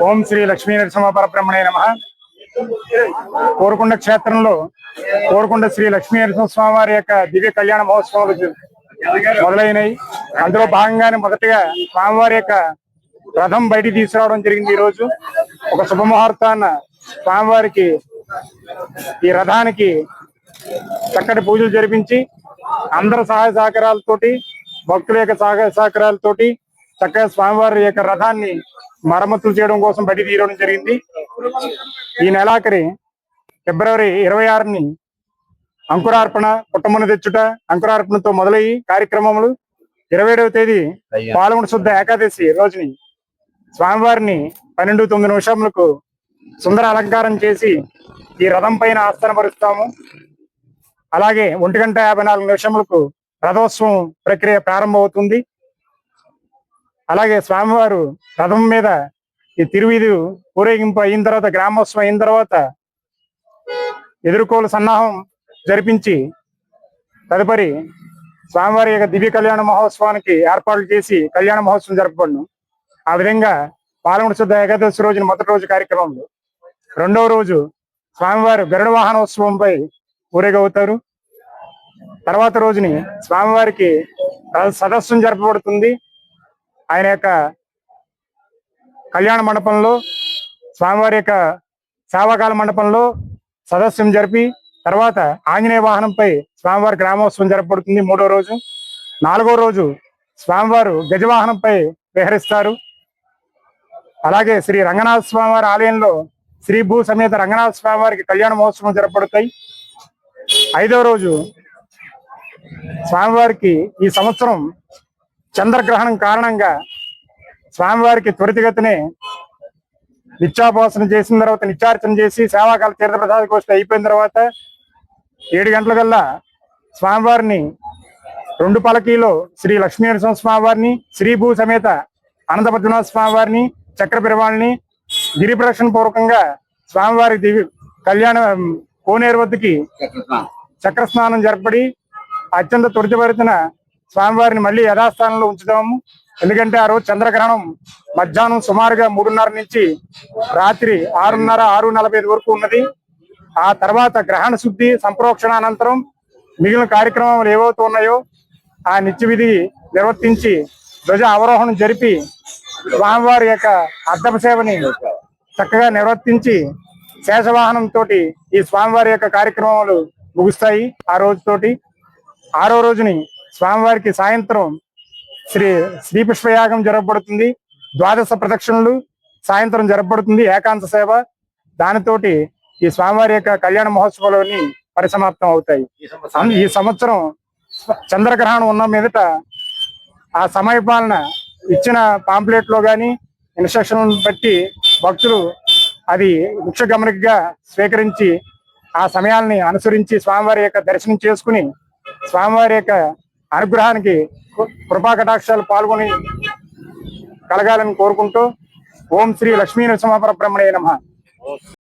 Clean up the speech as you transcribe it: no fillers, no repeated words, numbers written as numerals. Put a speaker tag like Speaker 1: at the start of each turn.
Speaker 1: ఓం శ్రీ లక్ష్మీ నరసింహ పరబ్రహ్మణే నమః. కోరుకొండ క్షేత్రంలో కోరుకొండ శ్రీ లక్ష్మీ నరసింహ స్వామి వారి యొక్క దివ్య కళ్యాణ మహోత్సవాలు మొదలైనవి. అందులో భాగంగానే మొదటిగా స్వామివారి యొక్క రథం బయటికి తీసుకురావడం జరిగింది. ఈ రోజు ఒక శుభముహూర్తాన్న స్వామివారికి ఈ రథానికి చక్కటి పూజలు జరిపించి అందరి సహాయ సహకారాలతోటి భక్తుల యొక్క సహాయ సహకారాలతోటి చక్కగా స్వామివారి యొక్క రథాన్ని మరమ్మతులు చేయడం కోసం బయటికి తీయడం జరిగింది. ఈ నెలాఖరి ఫిబ్రవరి 26ని అంకురార్పణ, పుట్టమున తెచ్చుట, అంకురార్పణతో మొదలయ్యి కార్యక్రమములు 27వ తేదీ పాల్గొన శుద్ధ ఏకాదశి రోజుని స్వామివారిని 12:09 సుందర అలంకారం చేసి ఈ రథం పైన ఆస్థానపరుస్తాము. అలాగే 1:54 రథోత్సవం ప్రక్రియ ప్రారంభమవుతుంది. అలాగే స్వామివారు రథం మీద ఈ తిరువీధి ఊరేగింపు అయిన తర్వాత, గ్రామోత్సవం అయిన తర్వాత ఎదుర్కోలు సన్నాహం జరిపించి తదుపరి స్వామివారి యొక్క దివ్య కళ్యాణ మహోత్సవానికి ఏర్పాట్లు చేసి కళ్యాణ మహోత్సవం జరపబడును. ఆ విధంగా పాల్గొన శుద్ధ ఏకాదశి రోజున మొదటి రోజు కార్యక్రమంలో, రెండవ రోజు స్వామివారు గరుడ వాహనోత్సవంపై ఊరేగవుతారు. తర్వాత రోజుని స్వామివారికి సదస్సు జరపబడుతుంది. ఆయన యొక్క కళ్యాణ మండపంలో, స్వామివారి యొక్క సేవాకాల మండపంలో సదస్సును జరిపి తర్వాత ఆంజనేయ వాహనంపై స్వామివారి గ్రామోత్సవం జరపబడుతుంది మూడో రోజు. నాలుగో రోజు స్వామివారు గజవాహనంపై విహరిస్తారు. అలాగే శ్రీ రంగనాథ స్వామివారి ఆలయంలో శ్రీ భూ సమేత రంగనాథ స్వామివారికి కళ్యాణ మహోత్సవం జరపబడతాయి. ఐదవ రోజు స్వామివారికి ఈ సంవత్సరం చంద్రగ్రహణం కారణంగా స్వామివారికి త్వరితగతినే నిత్యాపోసన చేసిన తర్వాత, నిత్యార్చన చేసి సేవాకాల తీర్థప్రసాద గోష్ఠి అయిపోయిన తర్వాత 7 గంటలకల్లా స్వామివారిని 2 పలకీలో శ్రీ లక్ష్మీ నరసింహ స్వామివారిని, శ్రీ భూ సమేత అనంతపద్మనాభ స్వామివారిని, చక్ర పెరుమాళ్ళని గిరి ప్రదక్షిణ పూర్వకంగా స్వామివారి దివ్య కళ్యాణ కోనేరు వద్దకి చక్ర స్నానం జరపడి అత్యంత త్వరితభరితన స్వామివారిని మళ్ళీ యథాస్థానంలో ఉంచుతాము. ఎందుకంటే ఆ రోజు చంద్రగ్రహణం మధ్యాహ్నం సుమారుగా 3:30 నుంచి రాత్రి 6:30, 6:45 వరకు ఉన్నది. ఆ తర్వాత గ్రహణ శుద్ధి సంప్రోక్షణ అనంతరం మిగిలిన కార్యక్రమాలు ఏవైతే ఉన్నాయో ఆ నిత్య విధి నిర్వర్తించి ధ్వజ అవరోహణం జరిపి స్వామివారి యొక్క అర్ధప సేవని చక్కగా నిర్వర్తించి శేషవాహనంతో ఈ స్వామివారి యొక్క కార్యక్రమాలు ముగుస్తాయి. ఆ రోజుతోటి ఆరో రోజుని స్వామివారికి సాయంత్రం శ్రీ పుష్పయాగం జరపబడుతుంది. 12 ప్రదక్షిణలు సాయంత్రం జరపబడుతుంది, ఏకాంత సేవ. దానితోటి ఈ స్వామివారి యొక్క కళ్యాణ మహోత్సవాలని పరిసమాప్తం అవుతాయి. ఈ సంవత్సరం చంద్రగ్రహణం ఉన్న మీదట ఆ సమయపాలన ఇచ్చిన పాంప్లెట్ లో గాని ఇన్స్ట్రక్షన్ బట్టి భక్తులు అది ముఖ్య గమనికగా స్వీకరించి ఆ సమయాల్ని అనుసరించి స్వామివారి యొక్క దర్శనం చేసుకుని స్వామివారి యొక్క అనుగ్రహానికి కృపా కటాక్షాలు పాల్గొని కలగాలని కోరుకుంటూ ఓం శ్రీ లక్ష్మీ నరసింహ పరబ్రహ్మణే నమః.